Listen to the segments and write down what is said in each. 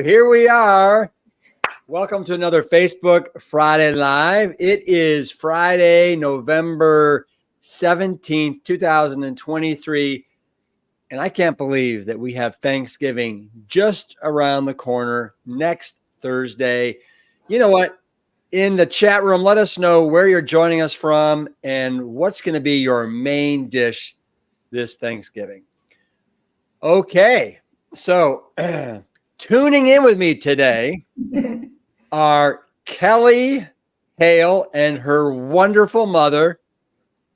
Here we are. Welcome to another Facebook Friday Live. It is Friday, November 17th, 2023. And I can't believe that we have Thanksgiving just around the corner next Thursday. You know what? In the chat room, let us know where you're joining us from and what's going to be your main dish this Thanksgiving. Okay, so tuning in with me today are Kelley Hale and her wonderful mother,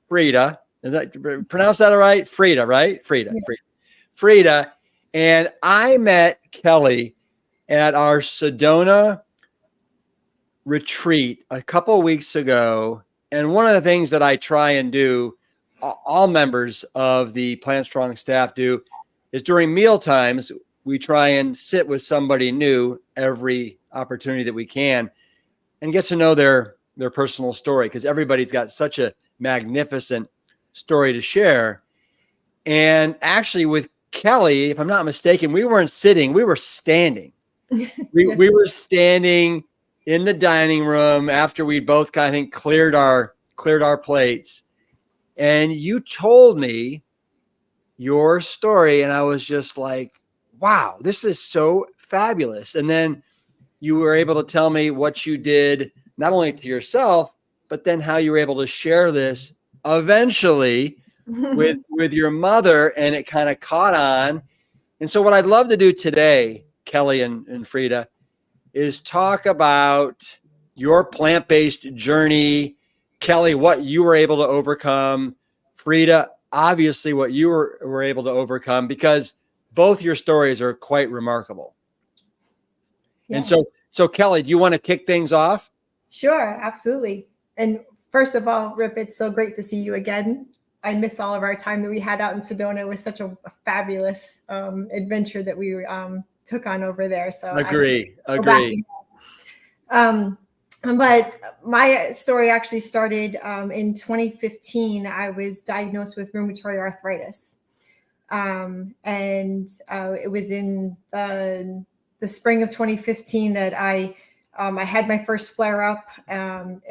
Freda. Is that pronounce that all right? Freda, right? Freda. Yeah. Freda. And I met Kelley at our Sedona retreat a couple of weeks ago. And one of the things that I try and do, all members of the PLANTSTRONG staff do, is during meal times, we try and sit with somebody new every opportunity that we can and get to know their personal story, because everybody's got such a magnificent story to share. And actually with Kelley, if I'm not mistaken, we weren't sitting, we were standing. We were standing in the dining room after we both kind of think cleared our plates. And you told me your story, and I was just like, wow, this is so fabulous. And then you were able to tell me what you did, not only to yourself, but then how you were able to share this eventually with your mother, and it kind of caught on. And so what I'd love to do today, Kelley and Freda, is talk about your plant-based journey. Kelley, what you were able to overcome. Freda, obviously what you were able to overcome, because both your stories are quite remarkable. Yes. And so Kelley, do you want to kick things off? Sure, absolutely. And first of all, Rip, it's so great to see you again. I miss all of our time that we had out in Sedona. It was such a fabulous adventure that we took on over there. So agree. But my story actually started in 2015. I was diagnosed with rheumatoid arthritis. And it was in the spring of 2015 that I had my first flare up, and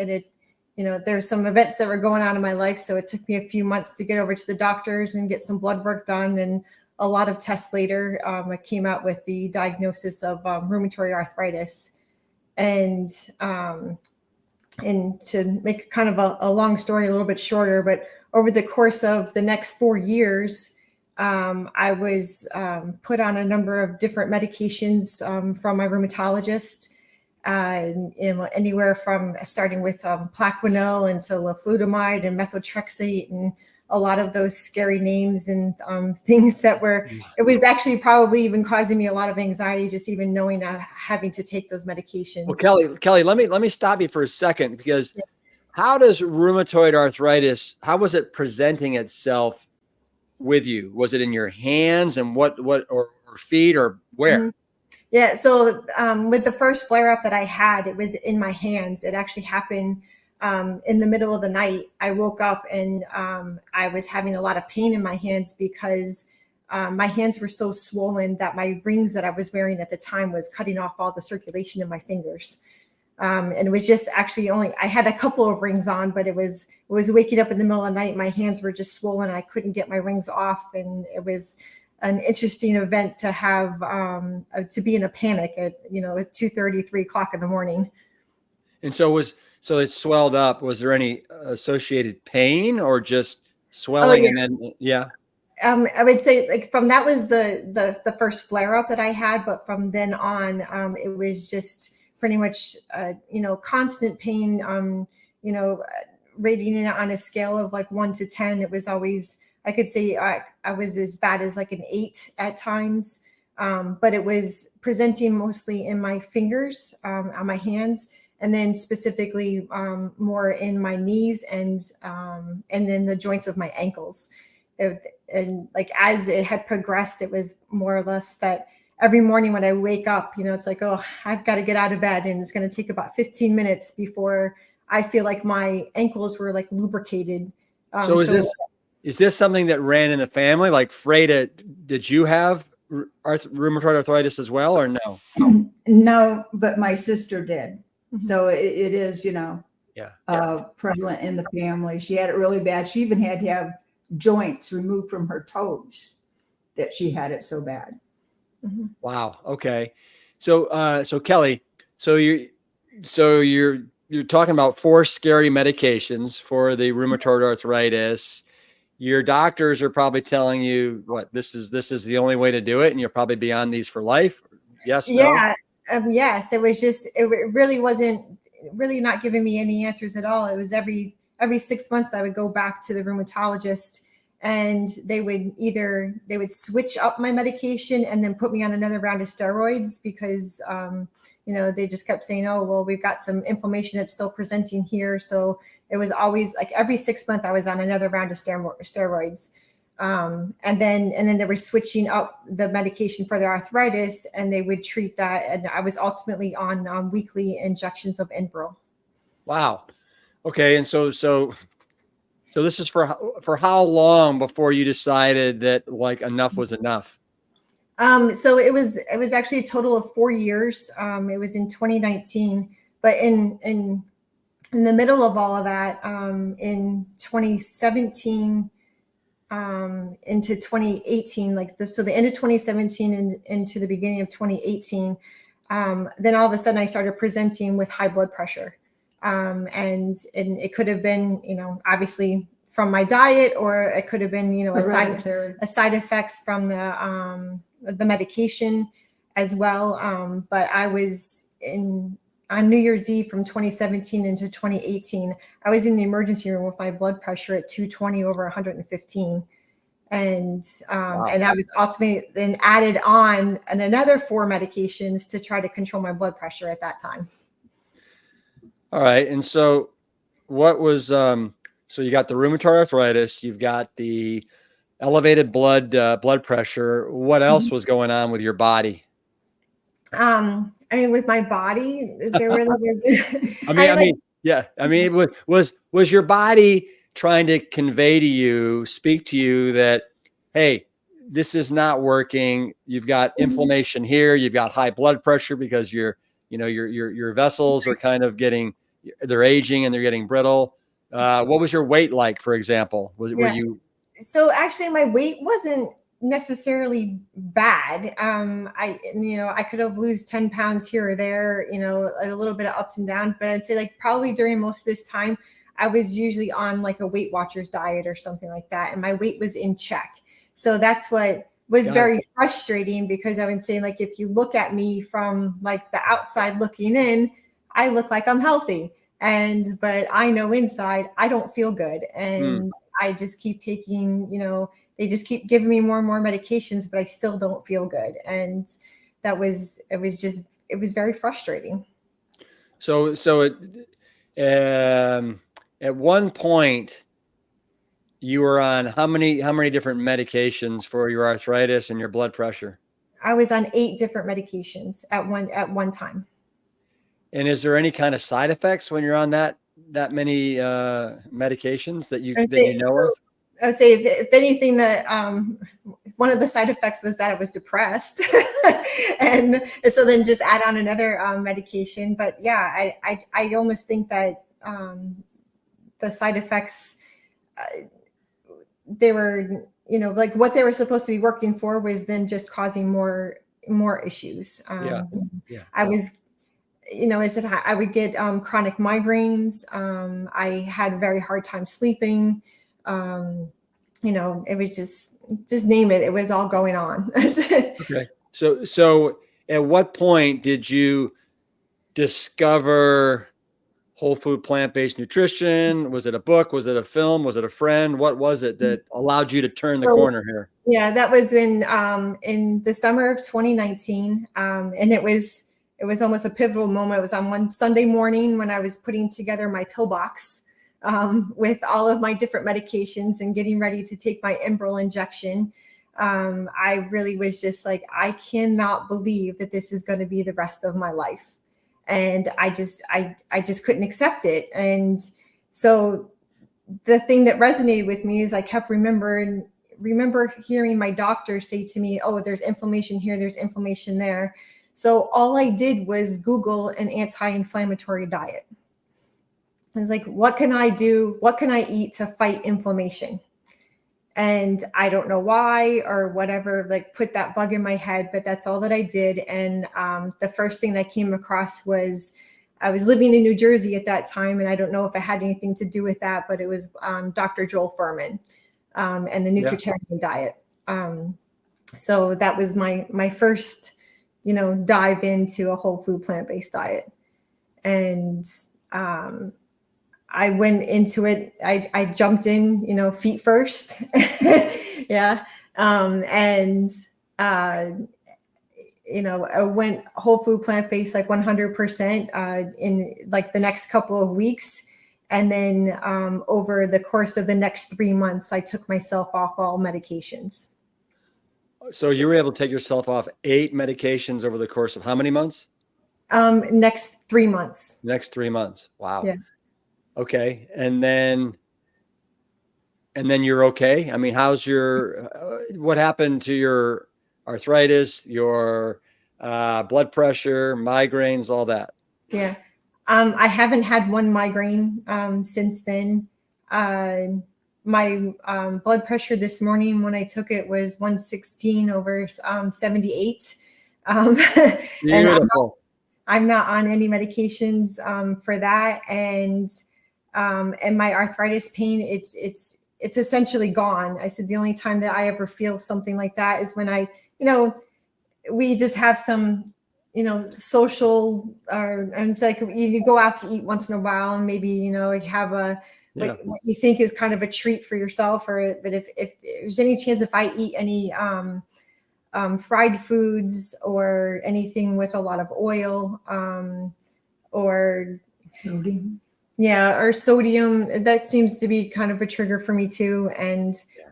there's some events that were going on in my life. So it took me a few months to get over to the doctors and get some blood work done. And a lot of tests later, I came out with the diagnosis of rheumatoid arthritis. And to make kind of a long story a little bit shorter, but over the course of the next 4 years, I was put on a number of different medications from my rheumatologist, anywhere from starting with Plaquenil into leflutamide and methotrexate, and a lot of those scary names and things that it was actually probably even causing me a lot of anxiety, just even knowing having to take those medications. Well, Kelley, let me stop you for a second, because how does rheumatoid arthritis, how was it presenting itself with you? Was it in your hands, and what or feet, or where? Mm-hmm. Yeah. So with the first flare up that I had, it was in my hands. It actually happened in the middle of the night. I woke up and I was having a lot of pain in my hands because my hands were so swollen that my rings that I was wearing at the time was cutting off all the circulation in my fingers. And it was just actually I had a couple of rings on, but it was waking up in the middle of the night. My hands were just swollen. I couldn't get my rings off. And it was an interesting event to have, to be in a panic at 2:30, 3 o'clock in the morning. And so it swelled up. Was there any associated pain, or just swelling? Oh, yeah. And then, yeah. I would say from that was the first flare up that I had, but from then on, it was just pretty much, constant pain, rating it on a scale of like 1 to 10. It was always, I could say I was as bad as like an 8 at times. But it was presenting mostly in my fingers, on my hands, and then specifically more in my knees and in the joints of my ankles. And like as it had progressed, it was more or less that every morning when I wake up, it's like, oh, I've got to get out of bed, and it's going to take about 15 minutes before I feel like my ankles were like lubricated. So is this something that ran in the family? Like Freda, did you have rheumatoid arthritis as well, or no? No, but my sister did. Mhm. So it is, you know, Yeah. prevalent in the family. She had it really bad. She even had to have joints removed from her toes that she had it so bad. Mhm. Wow. Okay. So Kelley, so you're talking about 4 scary medications for the rheumatoid arthritis. Your doctors are probably telling you what this is the only way to do it, and you'll probably be on these for life. Yes, no? Yeah. Yes, it was just it really wasn't really not giving me any answers at all. It was every 6 months I would go back to the rheumatologist, and they would switch up my medication and then put me on another round of steroids because they just kept saying, oh well, we've got some inflammation that's still presenting here. So it was always like every 6 months I was on another round of steroids. And then they were switching up the medication for the arthritis, and they would treat that. And I was ultimately on weekly injections of Enbrel. Wow. Okay. And so this is for how long before you decided that like enough was enough? So it was actually a total of 4 years. It was in 2019, but in the middle of all of that, in 2017 into 2018, so the end of 2017 and into the beginning of 2018, then all of a sudden I started presenting with high blood pressure. And it could have been, obviously from my diet, or it could have been, a side effects from the medication as well. But I was on New Year's Eve from 2017 into 2018, I was in the emergency room with my blood pressure at 220 over 115. And Wow. and I was ultimately then added on another 4 medications to try to control my blood pressure at that time. All right. And so what was so you got the rheumatoid arthritis, you've got the elevated blood pressure. What else was going on with your body? I mean, with my body, there really was. Yeah. I mean, was your body trying to convey to you, speak to you that, hey, this is not working. You've got inflammation here. You've got high blood pressure because your vessels are kind of they're aging and they're getting brittle. What was your weight like, for example? Were you? So actually, my weight wasn't necessarily bad. I could have lose 10 pounds here or there, a little bit of ups and downs, but I'd say like probably during most of this time, I was usually on like a Weight Watchers diet or something like that. And my weight was in check. So that's what was very frustrating, because I would say, like, if you look at me from like the outside looking in, I look like I'm healthy. But I know inside I don't feel good. And I just keep taking, they just keep giving me more and more medications, but I still don't feel good. And it was very frustrating. So at one point you were on how many different medications for your arthritis and your blood pressure? I was on 8 different medications at one time. And is there any kind of side effects when you're on that many medications that you know of? I would say if anything, that one of the side effects was that I was depressed, and so then just add on another medication. But yeah, I almost think that the side effects, they were, like what they were supposed to be working for was then just causing more issues. Yeah. I was, I would get chronic migraines. I had a very hard time sleeping. It was just name it. It was all going on. Okay. So at what point did you discover whole food plant-based nutrition? Was it a book? Was it a film? Was it a friend? What was it that allowed you to turn the corner here? Yeah, that was in the summer of 2019. And it was almost a pivotal moment. It was on one Sunday morning when I was putting together my pill box with all of my different medications and getting ready to take my Enbrel injection. I really was just like, I cannot believe that this is going to be the rest of my life. And I just couldn't accept it. And so the thing that resonated with me is I kept remember hearing my doctor say to me, oh, there's inflammation here, there's inflammation there. So all I did was Google an anti-inflammatory diet. I was like, what can I do? What can I eat to fight inflammation? And I don't know why or whatever, like put that bug in my head, but that's all that I did. And the first thing I came across was I was living in New Jersey at that time, and I don't know if it had anything to do with that, but it was Dr. Joel Furman and the Nutritarian diet. So that was my first, dive into a whole food plant-based diet. And I went into it. I jumped in, feet first. Yeah. I went whole food plant-based, like 100% in like the next couple of weeks. And then over the course of the next 3 months, I took myself off all medications. So you were able to take yourself off 8 medications over the course of how many months? Next 3 months. Next 3 months. Wow. Yeah. Okay. And then you're okay. I mean, how's what happened to your arthritis, your blood pressure, migraines, all that? Yeah. I haven't had one migraine since then. My blood pressure this morning when I took it was 116 over 78. And I'm not on any medications for that. And my arthritis pain, it's essentially gone. I said the only time that I ever feel something like that is when we just have some, social, and it's like you go out to eat once in a while, and maybe you have what you think is kind of a treat for yourself, but if there's any chance if I eat any fried foods or anything with a lot of oil or sodium. Yeah, or sodium, that seems to be kind of a trigger for me too.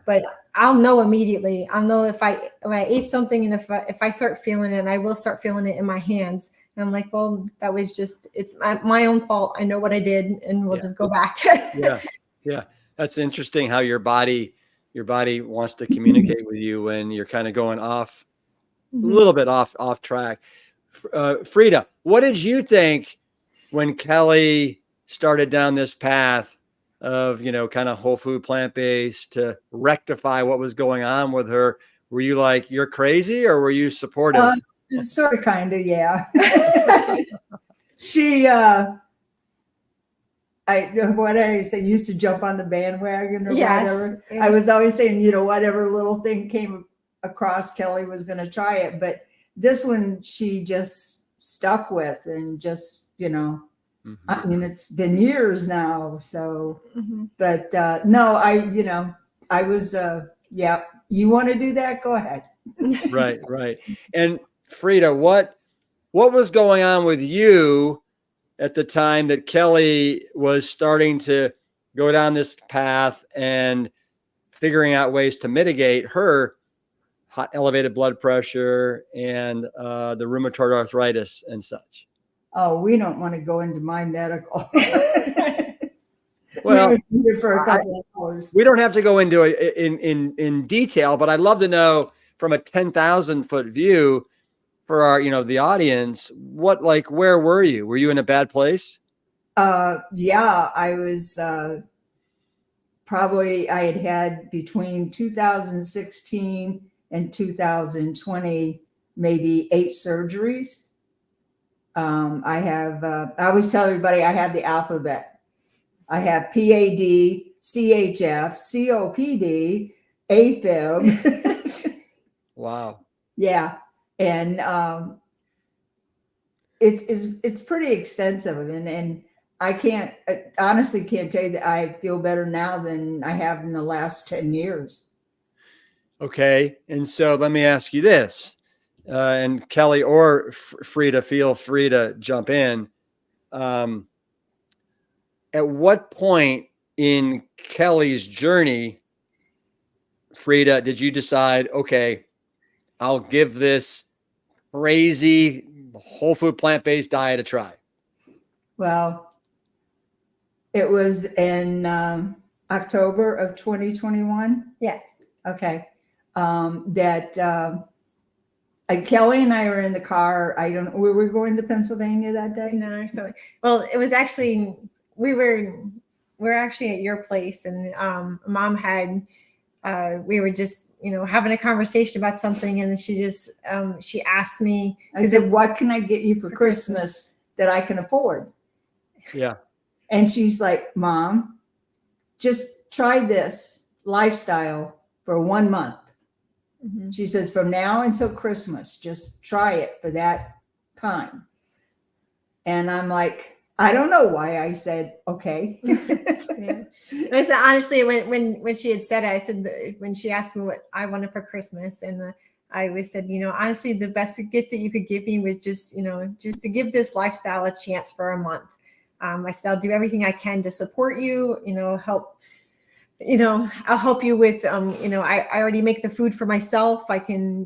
But I'll know immediately. I'll know if I ate something, and if I start feeling it, and I will start feeling it in my hands. And I'm like, well, that was it's my own fault. I know what I did, and we'll just go back. Yeah. That's interesting how your body wants to communicate with you when you're kind of going off, a little bit off track. Freda, what did you think when Kelley started down this path of, kind of whole food plant-based to rectify what was going on with her? Were you like, you're crazy, or were you supportive? Sort of, kind of, yeah. She, what I say, used to jump on the bandwagon or whatever. I was always saying, whatever little thing came across, Kelley was going to try it. But this one, she just stuck with, and just, I mean, it's been years now. So, but no, I was, yeah, you want to do that? Go ahead. Right. And Freda, what was going on with you at the time that Kelley was starting to go down this path and figuring out ways to mitigate her elevated blood pressure and the rheumatoid arthritis and such? Oh, we don't want to go into my medical. Well, for a couple of hours. We don't have to go into it in detail, but I'd love to know from a 10,000-foot view for our, the audience, where were you? Were you in a bad place? Yeah, I was probably, I had between 2016 and 2020, maybe 8 surgeries. I always tell everybody I have the alphabet. I have PAD, CHF, COPD, AFib. Wow. Yeah. And it's pretty extensive. And I honestly can't tell you that I feel better now than I have in the last 10 years. Okay. And so let me ask you this. And Kelley or Freda, feel free to jump in. At what point in Kelley's journey, Freda, did you decide, okay, I'll give this crazy whole food plant-based diet a try? Well, it was in October of 2021. Yes. Okay. That Kelley and I were in the car. We were going to Pennsylvania that day. No, so well, it was actually we're actually at your place, and Mom had we were just having a conversation about something, and she just she asked me, I said, what can I get you for Christmas that I can afford? Yeah. And she's like, Mom, just try this lifestyle for 1 month. Mm-hmm. She says, from now until Christmas, just try it for that time. And I'm like, I don't know why I said, okay. Yeah. I said, honestly, when she had said it, I said, when she asked me what I wanted for Christmas, and I always said, honestly, the best gift that you could give me was just to give this lifestyle a chance for a month. I said, I'll do everything I can to support you, help. I'll help you with, I already make the food for myself. I can,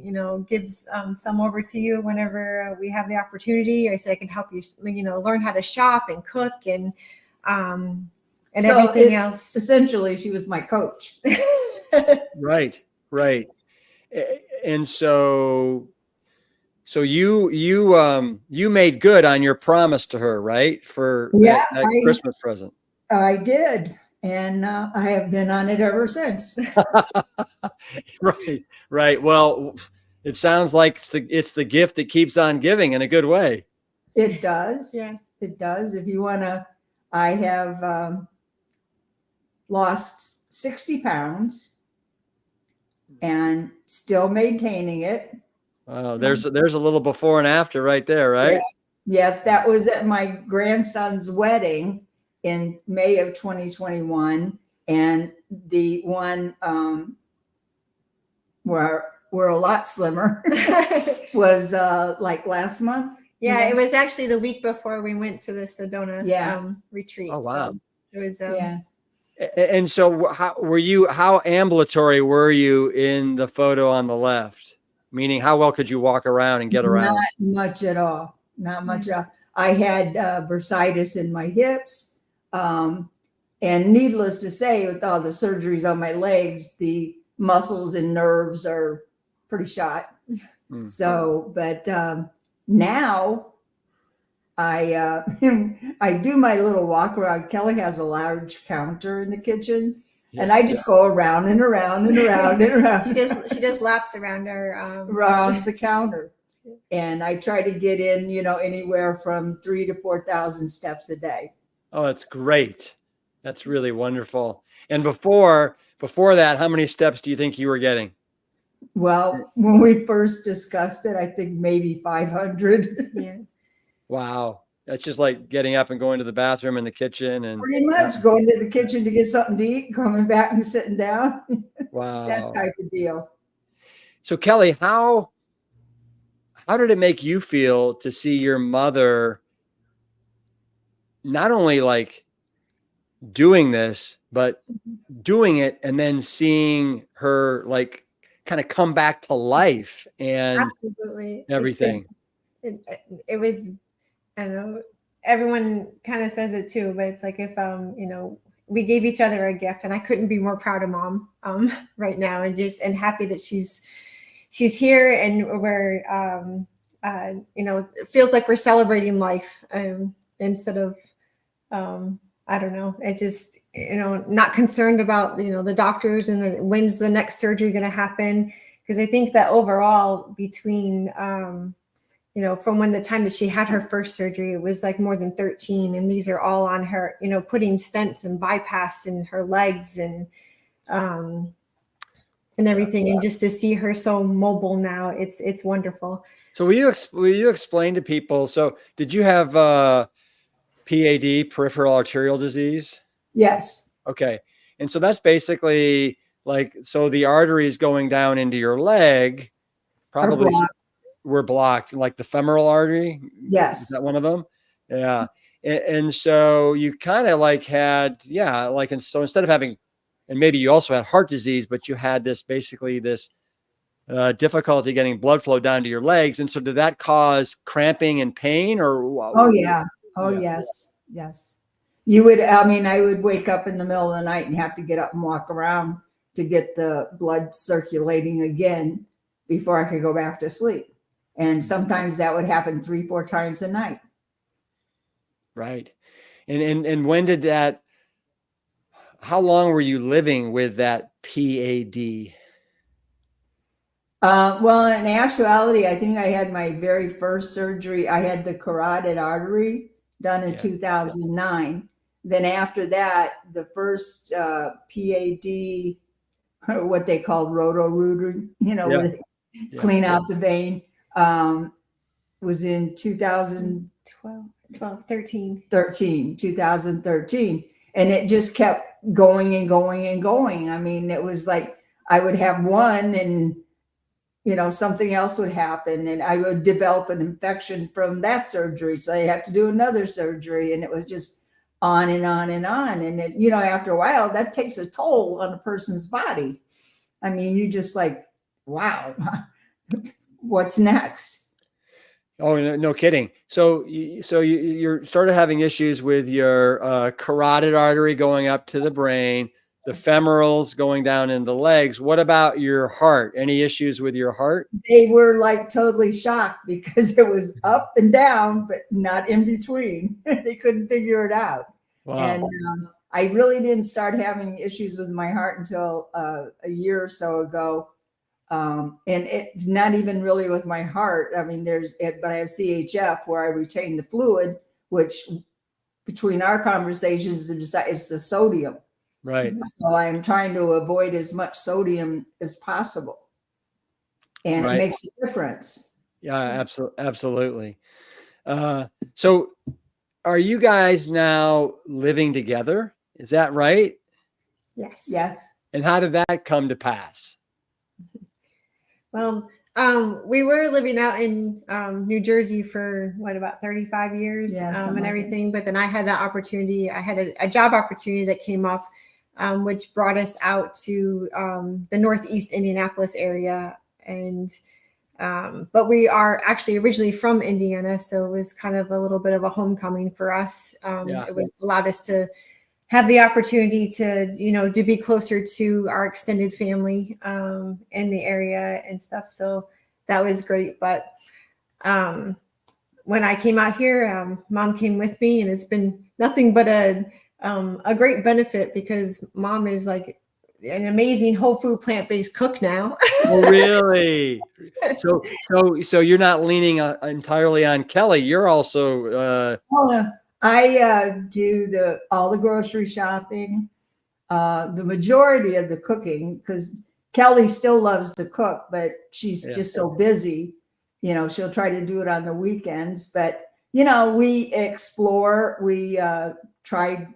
give some over to you whenever we have the opportunity. I said, I can help you, learn how to shop and cook and so everything else. Essentially, she was my coach. Right. And so you made good on your promise to her, right? For that Christmas present. I did. And I have been on it ever since. Right. Well, it sounds like it's the gift that keeps on giving in a good way. It does. Yes, it does. If you want to, I have lost 60 pounds and still maintaining it. Wow. There's a little before and after right there, right? Yeah. Yes, that was at my grandson's wedding in May of 2021, and the one where we're a lot slimmer was like last month. Yeah, it was actually the week before we went to the Sedona retreat. Oh wow! So it was And so how ambulatory were you in the photo on the left? Meaning, how well could you walk around and get around? Not much at all. Not much at all. I had bursitis in my hips. And needless to say, with all the surgeries on my legs, the muscles and nerves are pretty shot. So, but now I I do my little walk around. Kelley has a large counter in the kitchen, and I just go around and around and around and around. She does laps around around the counter, and I try to get in, anywhere from 3,000 to 4,000 steps a day. Oh, that's great. That's really wonderful. And before that, how many steps do you think you were getting? Well, when we first discussed it, I think maybe 500. Yeah. Wow. That's just like getting up and going to the bathroom in the kitchen and pretty much going to the kitchen to get something to eat, coming back and sitting down. Wow. That type of deal. So Kelley, how did it make you feel to see your mother not only like doing this, but doing it and then seeing her like kind of come back to life and absolutely everything? It was, I don't know, everyone kind of says it too, but it's like if we gave each other a gift, and I couldn't be more proud of Mom right now, and happy that she's here, and we're it feels like we're celebrating life instead of I don't know, it just not concerned about the doctors and when's the next surgery going to happen, because I think that overall between from when the time that she had her first surgery, it was like more than 13, and these are all on her, putting stents and bypass in her legs and everything. And just to see her so mobile now, it's wonderful. So will you explain to people, so did you have PAD, peripheral arterial disease? Yes. Okay. And so that's basically like, so the arteries going down into your leg probably were blocked, like the femoral artery. Yes. Is that one of them? Yeah. And so you kind of like had, and so instead of having, and maybe you also had heart disease, but you had this difficulty getting blood flow down to your legs. And so did that cause cramping and pain or? Oh yeah. Oh yeah. Yes. You would, I would wake up in the middle of the night and have to get up and walk around to get the blood circulating again before I could go back to sleep. And sometimes that would happen 3-4 times a night. Right. And when did that, how long were you living with that PAD? Well, in actuality, I think I had my very first surgery. I had the carotid artery done in 2009. Then after that, the first PAD, or what they called roto-rooter, where they clean out the vein, was in 2013. And it just kept going and going and going. I mean, it was like I would have one and something else would happen and I would develop an infection from that surgery. So I'd have to do another surgery. And it was just on and on and on. And it, after a while, that takes a toll on a person's body. I mean, you just like, wow, what's next? Oh, no kidding. So you're started having issues with your carotid artery going up to the brain, the femorals going down in the legs. What about your heart? Any issues with your heart? They were like totally shocked because it was up and down, but not in between. They couldn't figure it out. Wow. And I really didn't start having issues with my heart until a year or so ago. And it's not even really with my heart. I mean, but I have CHF where I retain the fluid, which between our conversations is the sodium. Right. So I'm trying to avoid as much sodium as possible. And it makes a difference. Yeah, absolutely. So are you guys now living together? Is that right? Yes. Yes. And how did that come to pass? Well, we were living out in New Jersey for about 35 years and everything. But then I had an opportunity. I had a job opportunity that came up, which brought us out to the Northeast Indianapolis area. And but we are actually originally from Indiana, so it was kind of a little bit of a homecoming for us. It was allowed us to have the opportunity to, to be closer to our extended family in the area and stuff. So that was great. But when I came out here, Mom came with me, and it's been nothing but a great benefit because Mom is like an amazing whole food plant-based cook now. Oh, really? So you're not leaning entirely on Kelley. You're also I do all the grocery shopping, the majority of the cooking, because Kelley still loves to cook, but she's just so busy. She'll try to do it on the weekends, but we explore. We try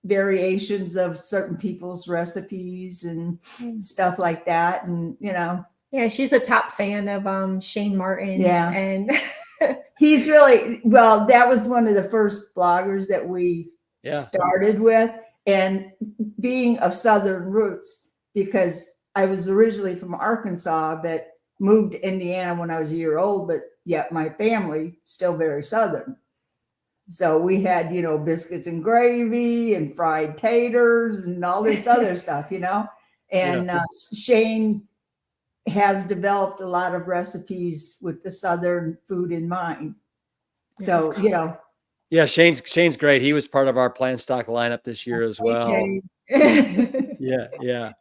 variations of certain people's recipes and stuff like that, and Yeah, she's a top fan of Shane Martin. Yeah, and. He's really, well, that was one of the first bloggers that we started with, and being of Southern roots, because I was originally from Arkansas, but moved to Indiana when I was a year old, but yet my family still very Southern. So we had, biscuits and gravy and fried taters and all this other stuff, and Shane has developed a lot of recipes with the Southern food in mind. So, Yeah, Shane's great. He was part of our plant stock lineup this year as well. Yeah.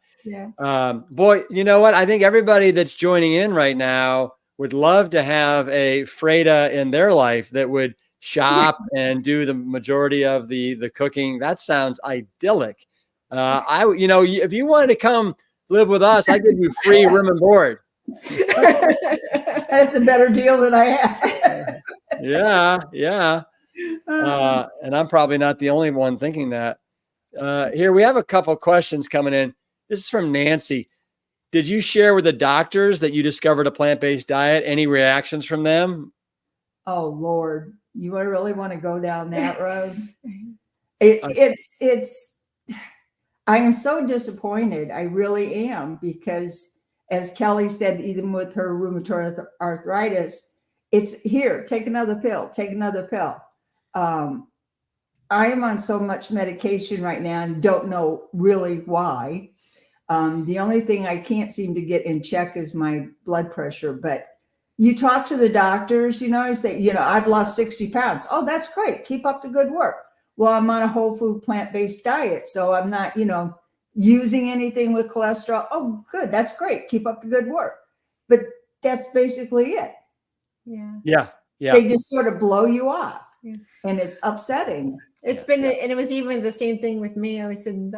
Boy, you know what? I think everybody that's joining in right now would love to have a Freda in their life that would shop and do the majority of the cooking. That sounds idyllic. If you wanted to come live with us, I give you free room and board. That's a better deal than I have. Yeah. And I'm probably not the only one thinking that. Here we have a couple questions coming in. This is from Nancy. Did you share with the doctors that you discovered a plant-based diet? Any reactions from them? Oh Lord, you really want to go down that road? I am so disappointed. I really am, because as Kelley said, even with her rheumatoid arthritis, it's here, take another pill, take another pill. I am on so much medication right now and don't know really why. The only thing I can't seem to get in check is my blood pressure, but you talk to the doctors, you say, I've lost 60 pounds. Oh, that's great. Keep up the good work. Well, I'm on a whole food plant-based diet, so I'm not, using anything with cholesterol. Oh, good. That's great. Keep up the good work. But that's basically it. Yeah. Yeah. Yeah. They just sort of blow you off, and it's upsetting. It's been, and it was even the same thing with me. I was in,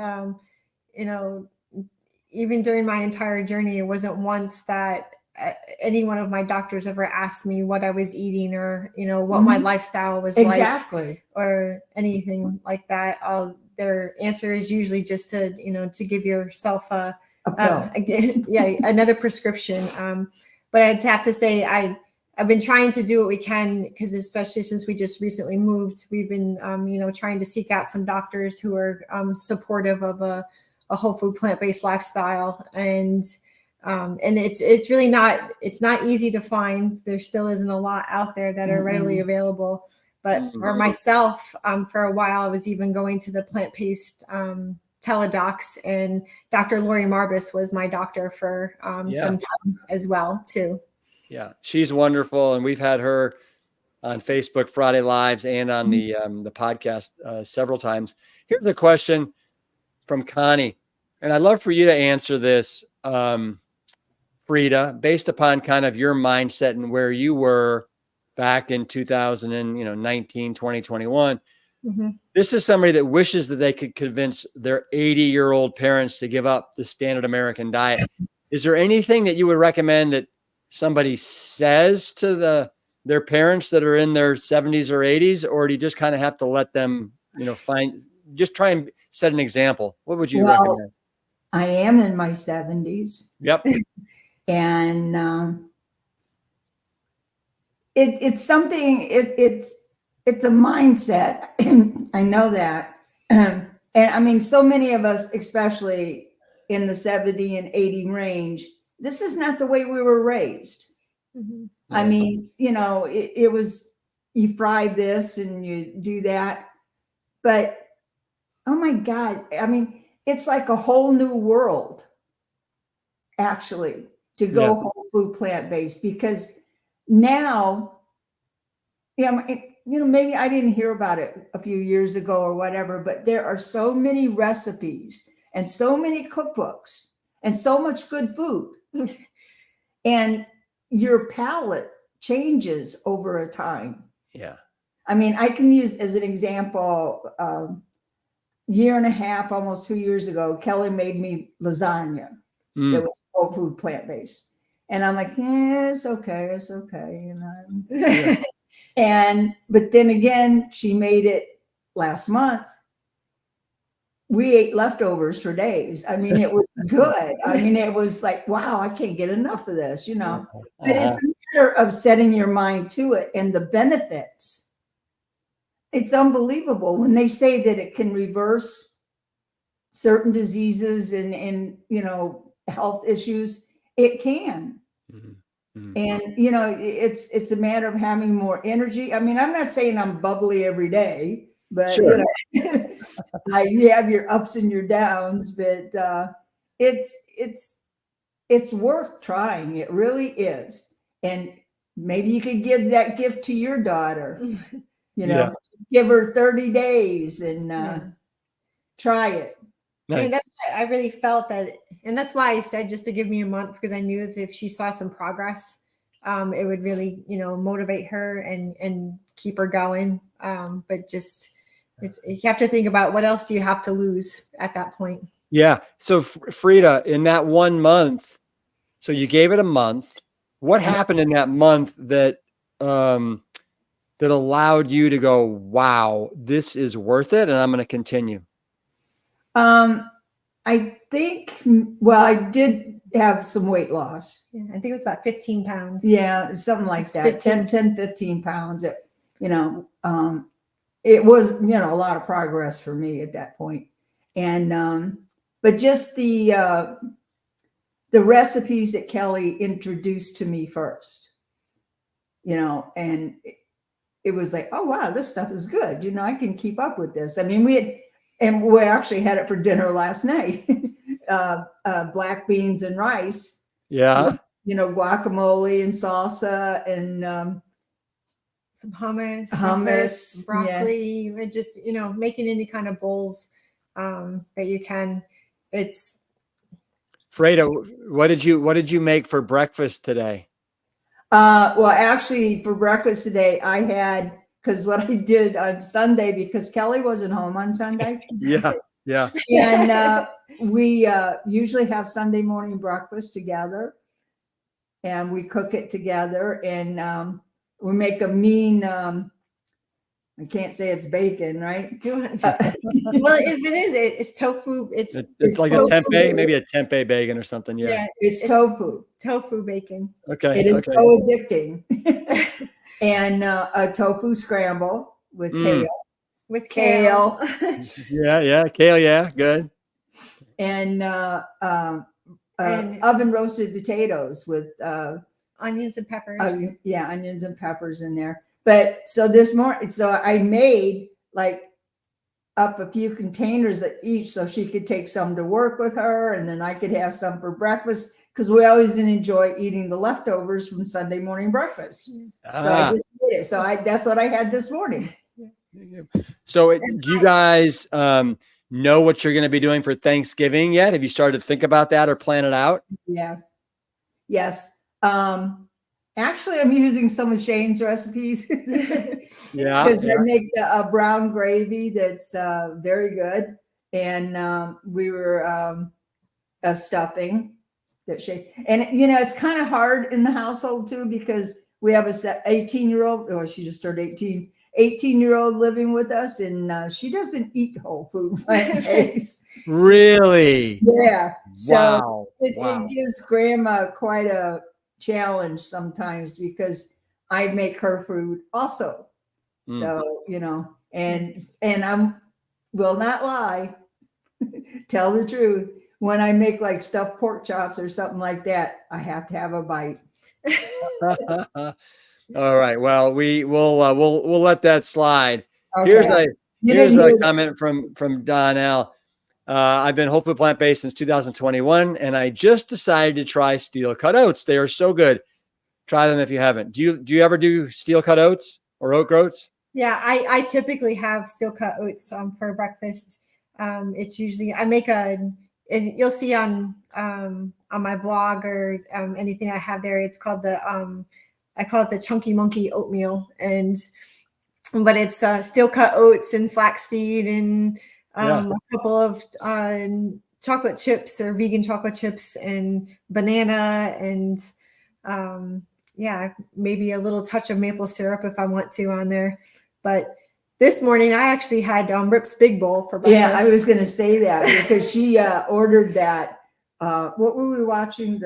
even during my entire journey, it wasn't once that any one of my doctors ever asked me what I was eating or, what my lifestyle was like or anything like that. Their answer is usually just to, to give yourself a pill. Another prescription. But I'd have to say, I've been trying to do what we can, because especially since we just recently moved, we've been, trying to seek out some doctors who are supportive of a whole food plant-based lifestyle. And it's really it's not easy to find. There still isn't a lot out there that are readily available. But for myself, for a while, I was even going to the plant-based teledocs, and Dr. Lori Marbus was my doctor for some time as well too. Yeah, she's wonderful, and we've had her on Facebook Friday Lives and on the podcast several times. Here's a question from Connie, and I'd love for you to answer this, Freda, based upon kind of your mindset and where you were back in 2019, 2021. This is somebody that wishes that they could convince their 80-year-old parents to give up the standard American diet. Is there anything that you would recommend that somebody says to their parents that are in their 70s or 80s, or do you just kind of have to let them, just try and set an example? What would you recommend? I am in my 70s. Yep. And it's something, it's a mindset. I know that. And I mean, so many of us, especially in the 70 and 80 range, this is not the way we were raised. I mean, it was, you fry this and you do that. But, oh my God, I mean, it's like a whole new world, actually, to go whole food plant-based, because now, maybe I didn't hear about it a few years ago or whatever, but there are so many recipes and so many cookbooks and so much good food. And your palate changes over a time. Yeah. I mean, I can use as an example, year and a half, almost 2 years ago, Kelley made me lasagna. That was whole food plant-based. And I'm like, it's okay. It's okay. But then again, she made it last month. We ate leftovers for days. I mean, it was good. I mean, it was like, wow, I can't get enough of this, But it's a matter of setting your mind to it and the benefits. It's unbelievable when they say that it can reverse certain diseases and health issues. It can. And, it's a matter of having more energy. I mean, I'm not saying I'm bubbly every day, but you have your ups and your downs, but it's worth trying. It really is. And maybe you could give that gift to your daughter, give her 30 days and try it. I mean, I really felt that, and that's why I said just to give me a month, because I knew that if she saw some progress, it would really, motivate her and keep her going. But just, you have to think about what else do you have to lose at that point. Yeah. So Freda, in that 1 month, so you gave it a month. What happened in that month that that allowed you to go, wow, this is worth it, and I'm going to continue? I think, I did have some weight loss. Yeah, I think it was about 15 pounds. Yeah, something like that. 15 pounds. It was, a lot of progress for me at that point. And, but just the recipes that Kelley introduced to me first, and it was like, oh, wow, this stuff is good. I can keep up with this. I mean, we actually had it for dinner last night, black beans and rice. Yeah. you know, guacamole and salsa and some hummus, hummus, broccoli, and just, you know, making any kind of bowls that you can. It's Freda, what did you make for breakfast today? Well, actually, for breakfast today, I had, because what I did on Sunday, because Kelley wasn't home on Sunday. Yeah. And we usually have Sunday morning breakfast together, and we cook it together, and we make a mean, I can't say it's bacon, right? well, if it is, it's tofu. It's like tofu. a tempeh, maybe a tempeh bacon or something. Yeah. It's tofu. Tofu bacon. Okay. It is so addicting. And a tofu scramble with kale. With kale. Yeah. Kale. Yeah. Good. And oven roasted potatoes with onions and peppers. Onions and peppers in there. But so this morning, so I made like up a few containers of each, so she could take some to work with her, and then I could have some for breakfast, because we always didn't enjoy eating the leftovers from Sunday morning breakfast. So I just made it. So that's what I had this morning. So do you guys know what you're going to be doing for Thanksgiving yet? Have you started to think about that or plan it out? Yeah. Yes. Actually, I'm using some of Shane's recipes. Yeah. Because I make a brown gravy that's very good. And we were a stuffing that Shane, and you know, it's kind of hard in the household too, because we have a 18-year-old, or she just turned 18-year-old living with us, and she doesn't eat whole food plant-based. Really? Yeah. So Wow. it gives Grandma quite a challenge sometimes, because I make her food also. So, you know, and I will not lie, tell the truth. When I make like stuffed pork chops or something like that, I have to have a bite. All right. Well, we'll let that slide. Okay. Here's a comment from Donnell. I've been whole food plant-based since 2021, and I just decided to try steel cut oats. They are so good. Try them if you haven't. Do you ever do steel cut oats or oat groats? Yeah, I typically have steel cut oats for breakfast. It's usually, I make and you'll see on my blog or anything I have there. It's called I call it the Chunky Monkey oatmeal, but it's steel cut oats and flaxseed and a couple of chocolate chips or vegan chocolate chips and banana and maybe a little touch of maple syrup if I want to on there. But this morning I actually had Rip's Big Bowl for breakfast. Yeah, I was going to say that because she ordered that. What were we watching?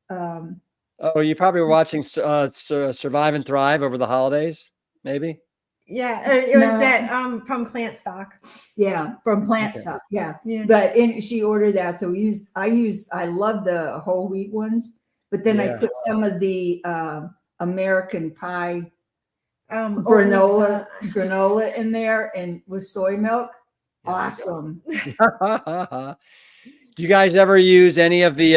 You probably were watching Survive and Thrive over the holidays, maybe. Yeah, it was that from Plant Stock. Yeah, from Plant Stock. Yeah. But she ordered that, so I love the whole wheat ones, but then I put some of the American Pie granola in there, and with soy milk. Awesome. Do you guys ever use any of the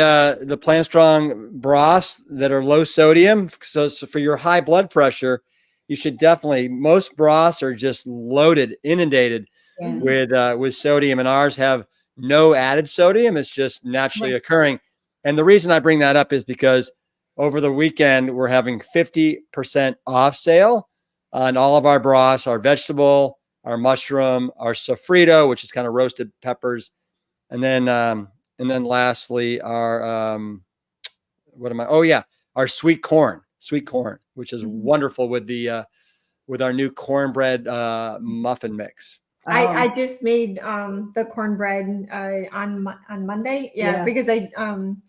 PLANTSTRONG broths that are low sodium? So for your high blood pressure, you should definitely. Most broths are just loaded, inundated with sodium, and ours have no added sodium. It's just naturally occurring. And the reason I bring that up is because over the weekend we're having 50% off sale on all of our broths, our vegetable, our mushroom, our sofrito, which is kind of roasted peppers, and then lastly our our sweet corn, which is wonderful with our new cornbread muffin mix. I just made the cornbread on Monday. Yeah, because I'm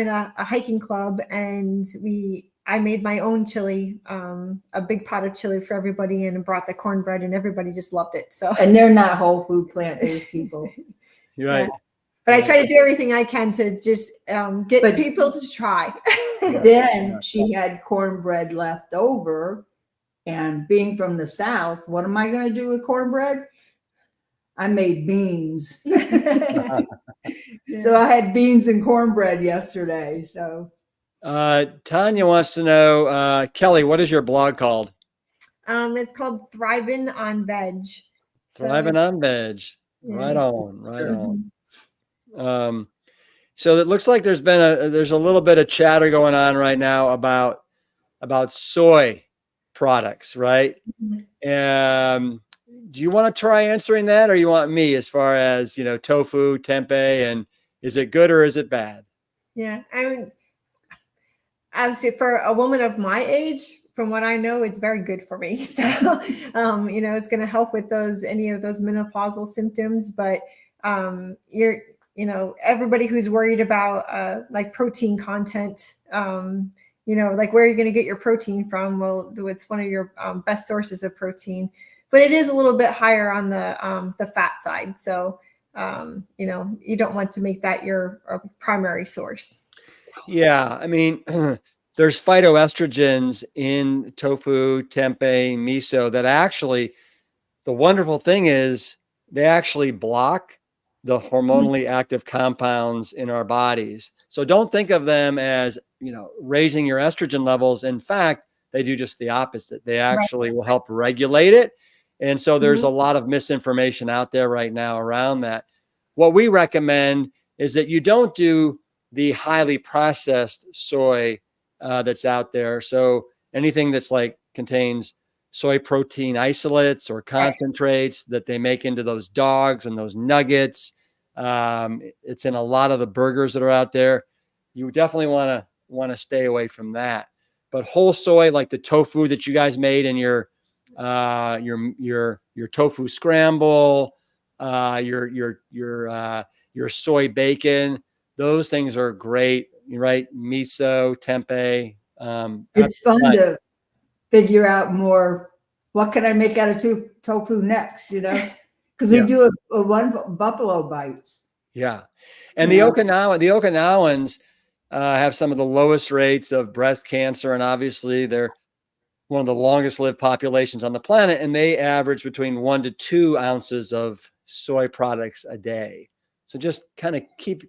in a hiking club, and I made my own chili, a big pot of chili for everybody, and brought the cornbread, and everybody just loved it. So, and they're not whole food plant-based people. You're right. Yeah. But I try to do everything I can to just get people to try. Then she had cornbread left over, and being from the South, what am I going to do with cornbread? I made beans. Yeah. So I had beans and cornbread yesterday. So Tanya wants to know, Kelley, what is your blog called? It's called Thrivin on Veg. So Thriving on Veg. yeah, Right on, right on. Mhm. So it looks like there's a little bit of chatter going on right now about soy products, right? Mhm. Do you want to try answering that, or you want me, as far as, tofu, tempeh, and is it good or is it bad? Yeah, I mean, obviously for a woman of my age, from what I know, it's very good for me. So, it's going to help with any of those menopausal symptoms. But everybody who's worried about like protein content, like where you're going to get your protein from. Well, it's one of your best sources of protein, but it is a little bit higher on the fat side. So, you don't want to make that your primary source. Yeah, I mean, there's phytoestrogens in tofu, tempeh, miso that actually, the wonderful thing is they actually block the hormonally active compounds in our bodies. So don't think of them as, raising your estrogen levels. In fact, they do just the opposite. They Right. actually will help regulate it. And so there's Mhm. a lot of misinformation out there right now around that. What we recommend is that you don't do the highly processed soy that's out there. So anything that's like contains soy protein isolates or concentrates that they make into those dogs and those nuggets. It's in a lot of the burgers that are out there. You definitely want to stay away from that. But whole soy, like the tofu that you guys made in your tofu scramble, your soy bacon, those things are great. You're right, miso, tempeh. it's fun to figure out more. What can I make out of tofu next? Because we do a one buffalo bites. Yeah. And the Okinawans have some of the lowest rates of breast cancer. And obviously they're one of the longest lived populations on the planet. And they average between 1 to 2 ounces of soy products a day. So just kind of keep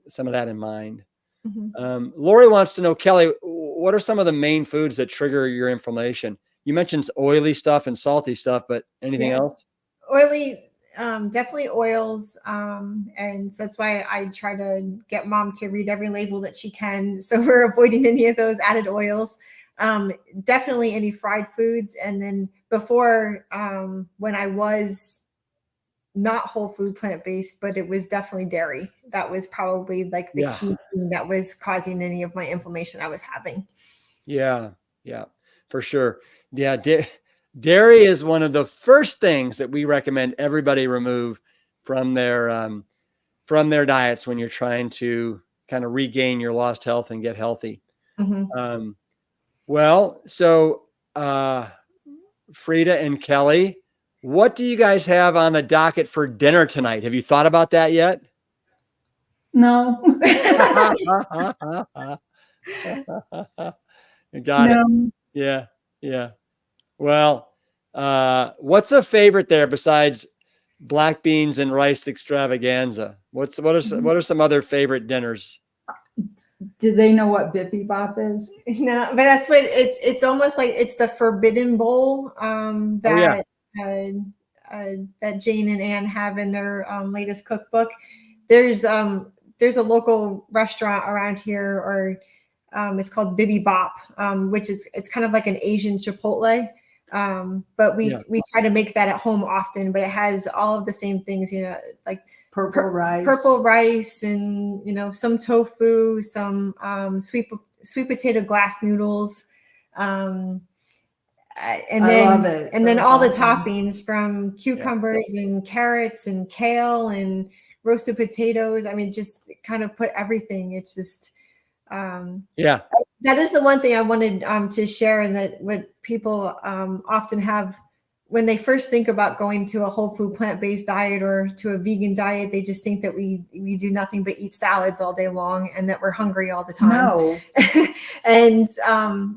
some of that in mind. Mhm. Lori wants to know, Kelley, what are some of the main foods that trigger your inflammation? You mentioned oily stuff and salty stuff, but anything Yeah. else? Oily, definitely oils. And so that's why I try to get mom to read every label that she can. So we're avoiding any of those added oils. Definitely any fried foods. And then before, when I was not whole food plant-based, but it was definitely dairy. That was probably like the key thing that was causing any of my inflammation I was having. Yeah, for sure. Yeah, dairy is one of the first things that we recommend everybody remove from their diets when you're trying to kind of regain your lost health and get healthy. Mhm. So Freda and Kelley, what do you guys have on the docket for dinner tonight? Have you thought about that yet? No. Got it. No. Yeah. Well, what's a favorite there besides black beans and rice extravaganza? What are some other favorite dinners? Do they know what Bippy Bop is? No, but that's what it's almost like it's the forbidden bowl that that Jane and Anne have in their latest cookbook. There's a local restaurant around here, or it's called Bibi Bop, which it's kind of like an Asian Chipotle. But we try to make that at home often, but it has all of the same things, like purple rice and some tofu, some sweet potato glass noodles, and then all the toppings from cucumbers and carrots and kale and roasted potatoes. I mean, just kind of put everything. It's just that is the one thing I wanted to share, and that what people often have when they first think about going to a whole food plant-based diet or to a vegan diet, they just think that we do nothing but eat salads all day long and that we're hungry all the time. No. And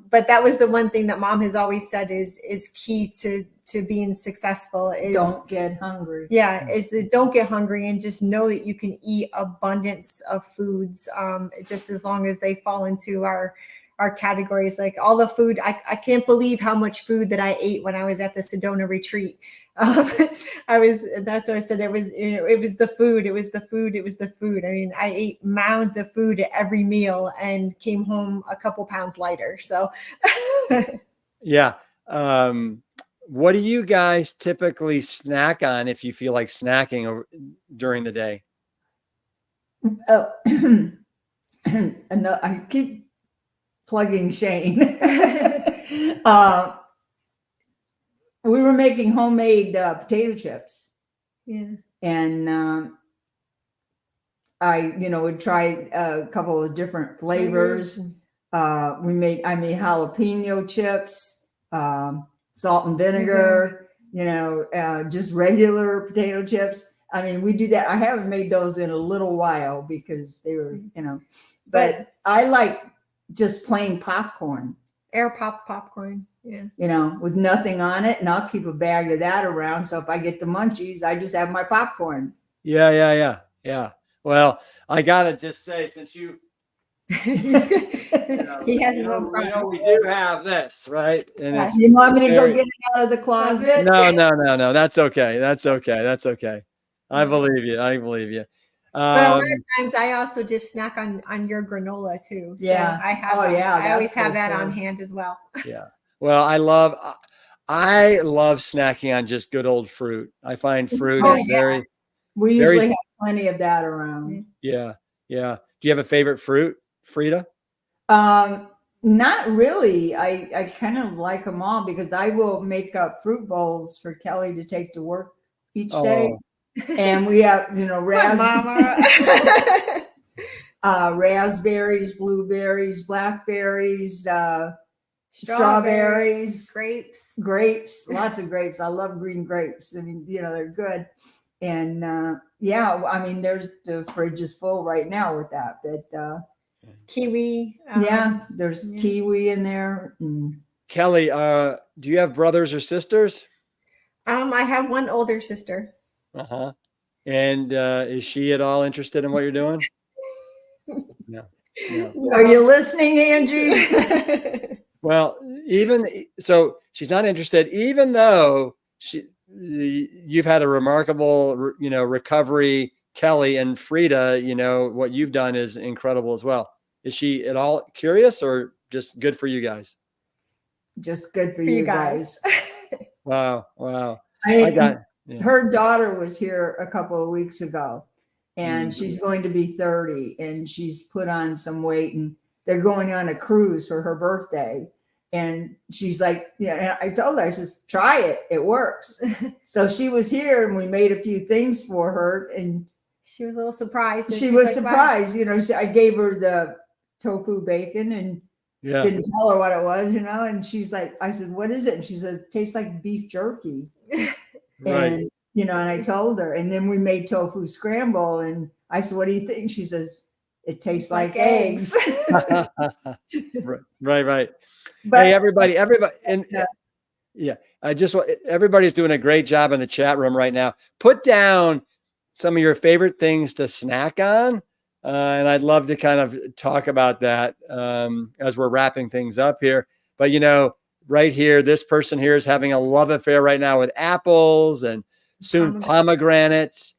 but that was the one thing that Mom has always said is key to being successful is don't get hungry. Yeah, is that don't get hungry and just know that you can eat abundance of foods, just as long as they fall into our categories. Like all the food, I can't believe how much food that I ate when I was at the Sedona retreat. That's what I said. It was the food. It was the food. It was the food. I mean, I ate mounds of food at every meal and came home a couple pounds lighter. So, yeah. What do you guys typically snack on if you feel like snacking during the day? I keep plugging Shane. We were making homemade potato chips. Yeah. And I would try a couple of different flavors. I made jalapeno chips, salt and vinegar, just regular potato chips. I mean, we do that. I haven't made those in a little while because they were, but I like just plain popcorn. Air popcorn. Yeah. With nothing on it. And I'll keep a bag of that around. So if I get the munchies, I just have my popcorn. Yeah. Well, I got to just say, since you He has his own problem. we do have this, right? And it's you want me to go get it out of the closet? No. That's okay. I believe you. But a lot of times I also just snack on your granola too. So yeah. I always have that on hand as well. Yeah. Well, I love snacking on just good old fruit. I find fruit is very. We usually have plenty of that around. Yeah. Do you have a favorite fruit, Freda? Not really. I kind of like them all because I will make up fruit bowls for Kelley to take to work each day. And we have, raspberries, blueberries, blackberries, strawberries, grapes, lots of grapes. I love green grapes. I mean, they're good. And there's the fridge is full right now with that. But kiwi. There's kiwi in there. Kelley, do you have brothers or sisters? I have one older sister. Uh-huh. And is she at all interested in what you're doing? No. Are you listening, Angie? Well, even so, she's not interested, even though you've had a remarkable, recovery, Kelley, and Freda, what you've done is incredible as well. Is she at all curious or just good for you guys? Just good for you guys. Wow. Her daughter was here a couple of weeks ago and she's going to be 30 and she's put on some weight and they're going on a cruise for her birthday. And she's like, I told her, I says, try it. It works. So she was here and we made a few things for her and she was a little surprised. She was surprised. Wow. I gave her the tofu bacon and didn't tell her what it was, and she's like, I said, what is it? And she says, it tastes like beef jerky. Right. And, and I told her, and then we made tofu scramble. And I said, what do you think? She says, it tastes like eggs. Right. But, hey, everybody. And everybody's doing a great job in the chat room right now. Put down some of your favorite things to snack on. And I'd love to kind of talk about that as we're wrapping things up here. But, right here, this person here is having a love affair right now with apples and soon pomegranates.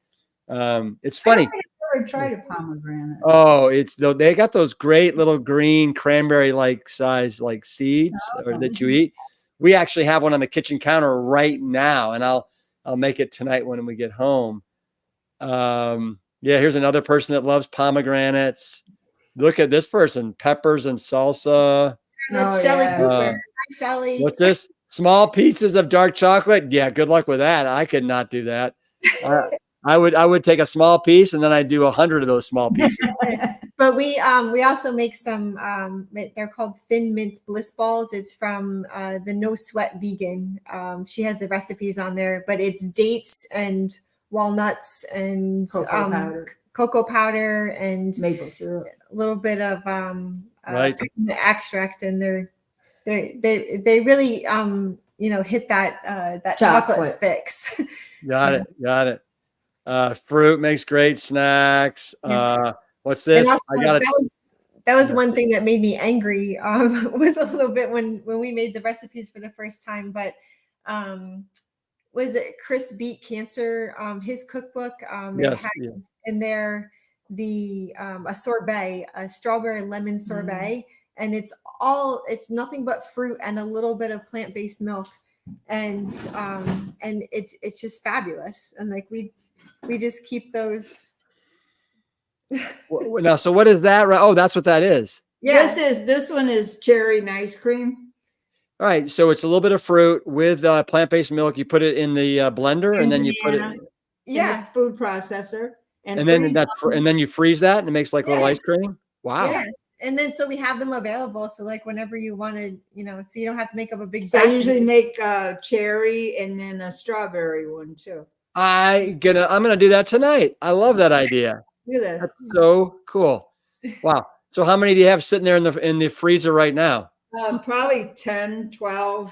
It's funny. I've never tried a pomegranate. Oh, they got those great little green cranberry-like size seeds that you eat. We actually have one on the kitchen counter right now, and I'll make it tonight when we get home. Here's another person that loves pomegranates. Look at this person, peppers and salsa. That's Shelley Cooper. Hi, Shelley. What's this? Small pieces of dark chocolate. Yeah, good luck with that. I could not do that. I would take a small piece and then I'd do 100 of those small pieces. But we also make some, they're called Thin Mint Bliss Balls. It's from the No Sweat Vegan. She has the recipes on there, but it's dates and walnuts and cocoa powder and maple syrup, a little bit of Right. extract, and they really hit that chocolate fix. Got it. Fruit makes great snacks. What's this? Also, that was one thing that made me angry. Was a little bit when we made the recipes for the first time, but was it Chris Beat Cancer? His cookbook. It has in there a sorbet, a strawberry lemon sorbet, and it's nothing but fruit and a little bit of plant-based milk, and it's just fabulous. And like we just keep those. Now, so what is that? Oh, that's what that is. Yeah. This one is cherry and ice cream. All right. So it's a little bit of fruit with plant-based milk. You put it in the blender and then you put it in the food processor. And then you freeze that and it makes like little ice cream. Wow. Yes. And then so we have them available. So like whenever you want to, so you don't have to make up a big batch. I usually make cherry and then a strawberry one too. I'm gonna do that tonight. I love that idea. That's so cool. Wow. So how many do you have sitting there in the freezer right now? Probably 10, 12.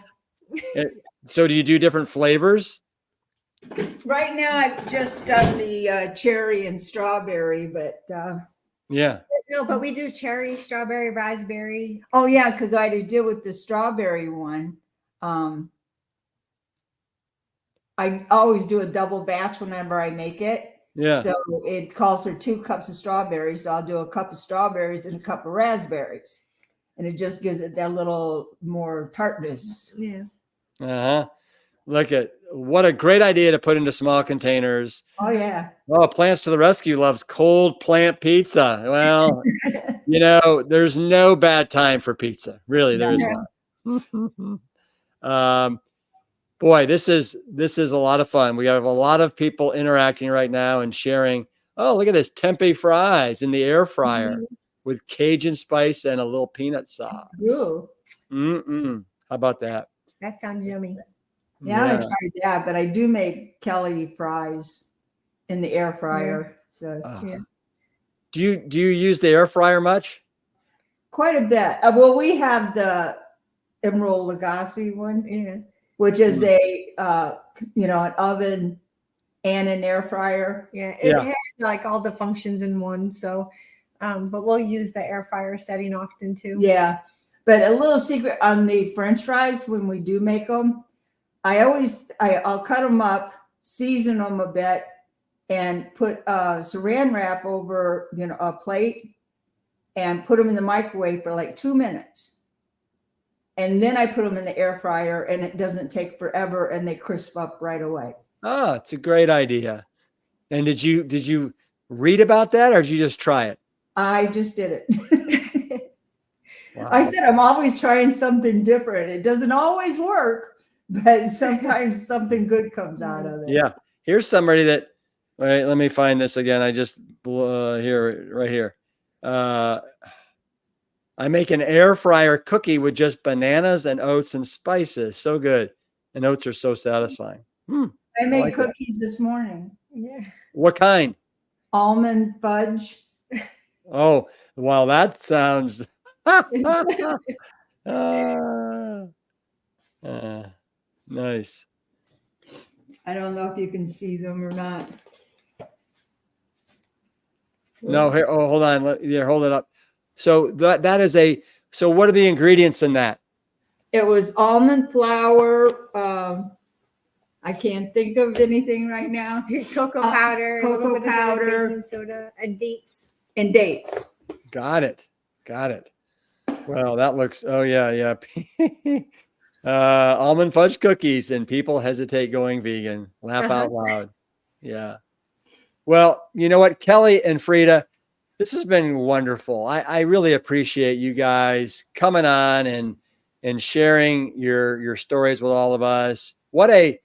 So do you do different flavors? Right now I've just done the cherry and strawberry, but yeah. No, but we do cherry, strawberry, raspberry. Oh yeah, because I did with the strawberry one. I always do a double batch whenever I make it. Yeah. So it calls for 2 cups of strawberries. So I'll do a cup of strawberries and a cup of raspberries. And it just gives it that little more tartness. Yeah. Uh-huh. Look at what a great idea to put into small containers. Oh yeah. Oh, Plants to the Rescue loves cold plant pizza. Well, there's no bad time for pizza. Really, there is not. Boy, this is a lot of fun. We have a lot of people interacting right now and sharing. Oh, look at this tempeh fries in the air fryer with Cajun spice and a little peanut sauce. Ooh. How about that? That sounds yummy. Yeah, I tried that, but I do make Kelley fries in the air fryer. So yeah. Do you use the air fryer much? Quite a bit. Well, we have the Emerald Lagasse one, which is an oven and an air fryer. Yeah, it has like all the functions in one. So, but we'll use the air fryer setting often too. Yeah, but a little secret on the French fries when we do make them. I'll cut them up, season them a bit, and put saran wrap over a plate, and put them in the microwave for like 2 minutes, and then I put them in the air fryer, and it doesn't take forever, and they crisp up right away. Oh, it's a great idea. And did you read about that, or did you just try it? I just did it. Wow. I said I'm always trying something different. It doesn't always work. But sometimes something good comes out of it. Yeah. Here's somebody that, wait, let me find this again. I just, right here. I make an air fryer cookie with just bananas and oats and spices. So good. And oats are so satisfying. I made cookies this morning. Yeah. What kind? Almond fudge. Oh, well, that sounds. Nice. I don't know if you can see them or not. No, here. Oh, hold on. Hold it up. So that is so what are the ingredients in that? It was almond flour. I can't think of anything right now. Cocoa powder, baking soda, and dates. Got it. Well, that looks. Oh yeah. Almond fudge cookies, and people hesitate going vegan. Laugh out loud. Yeah. Well, you know what, Kelley and Freda, this has been wonderful. I really appreciate you guys coming on and sharing your stories with all of us. What a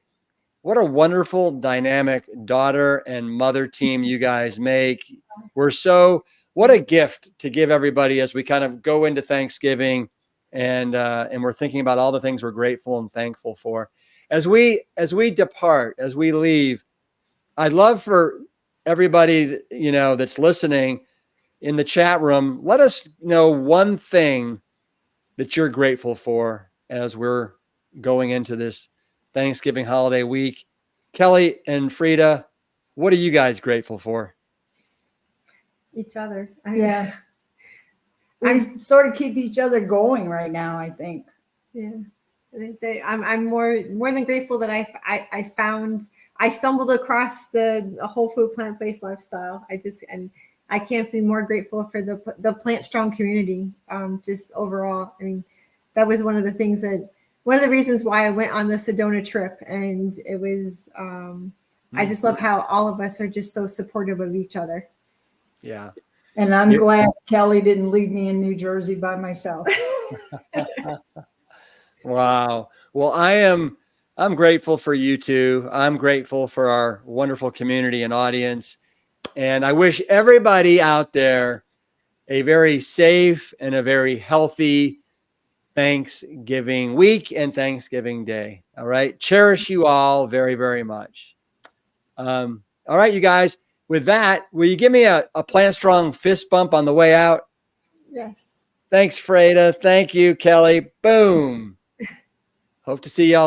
what a wonderful, dynamic daughter and mother team you guys make. What a gift to give everybody as we kind of go into Thanksgiving, and we're thinking about all the things we're grateful and thankful for. As we depart, as we leave, I'd love for everybody, that's listening in the chat room, let us know one thing that you're grateful for as we're going into this Thanksgiving holiday week. Kelley and Freda, what are you guys grateful for? Each other. Yeah. We sort of keep each other going right now, I think. Yeah. I'd say I'm more than grateful that I stumbled across the whole food plant-based lifestyle. I can't be more grateful for the PLANTSTRONG community. Just overall, I mean, that was one of the reasons why I went on the Sedona trip, and it was I just love how all of us are just so supportive of each other. Yeah. And I'm glad Kelley didn't leave me in New Jersey by myself. Wow. Well, I'm grateful for you two. I'm grateful for our wonderful community and audience. And I wish everybody out there a very safe and a very healthy Thanksgiving week and Thanksgiving Day. All right. Cherish you all very, very much. All right, you guys. With that, will you give me a PLANTSTRONG fist bump on the way out? Yes. Thanks, Freda. Thank you, Kelley. Boom. Hope to see y'all